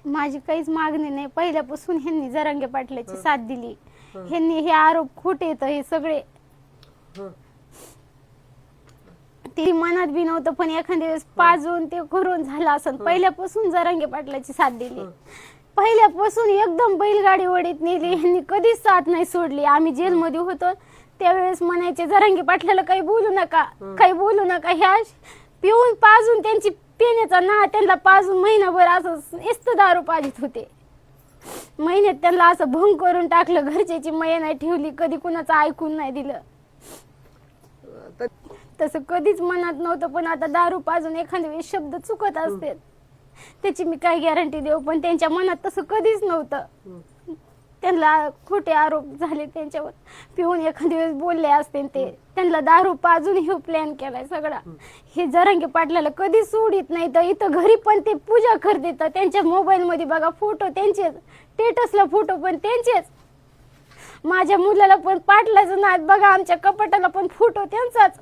माझी काहीच मागणी नाही. पहिल्यापासून ह्यांनी जरांगे पाटलाची साथ दिली. ह्यांनी हे आरोप खोटे आहेत हे सगळे. ते मनात बी नव्हतं, पण एखाद्या वेळेस पाजून ते करून झालं असं. पहिल्यापासून जरांगे पाटलाची साथ दिली. पहिल्यापासून एकदम बैलगाडी वडीत नेली. ह्यांनी कधीच साथ नाही सोडली. आम्ही जेलमध्ये होतो त्यावेळेस म्हणायचे जरांगे पाटलाला काही बोलू नका, काही बोलू नका. ह्या पिऊन पाजून त्यांची पिण्याचा ना त्यांना पाजून महिनाभर असं नुसतं दारू पाजित होते. महिन्यात त्यांना असं भंग करून टाकलं. घरच्याची मया नाही ठेवली, कधी कुणाचं ऐकून नाही दिलं. तसं कधीच मनात नव्हतं, पण आता दारू पाजून एखाद्या वेळेस शब्द चुकत असते त्याची मी काय गॅरंटी देऊ. पण त्यांच्या मनात तसं कधीच नव्हतं. त्यांना खोटे आरोप झाले त्यांच्यावर. पिऊन एखाद्या वेळेस बोलले असते ते. त्यांना दारू पाजून हे प्लॅन केलाय सगळा. हे जरांगे पाटलाला कधीच सोडित नाही. तर इथं घरी पण ते पूजा करते. तर त्यांच्या मोबाईल मध्ये बघा फोटो त्यांचेच, स्टेटसला फोटो पण त्यांचेच. माझ्या मुलाला पण पाटलाचं नाद बघा, आमच्या कपाटाला पण फोटो त्यांचाच.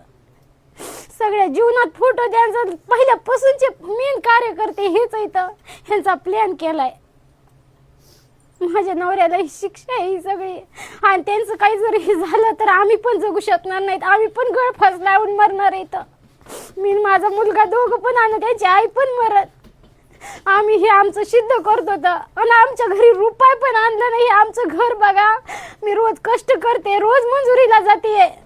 सगळ्या जीवनात फोटो त्यांचा. पहिल्यापासूनचे मेन कार्यकर्ते हेच इथं. ह्यांचा प्लॅन केलाय. माझ्या नवऱ्याला ही शिक्षा आहे ही सगळी. आणि त्यांचं काही जर हे झालं तर आम्ही पण जगू शकणार नाहीत. आम्ही पण गळफास लावून मरणार इथं. मी माझा मुलगा दोघं पण आणि त्यांची आई पण मरत. आम्ही हे आमचं सिद्ध करत होतं. आणि आमच्या घरी रुपये पण आणलं नाही. आमचं घर बघा, मी रोज कष्ट करते, रोज मंजुरीला जाते.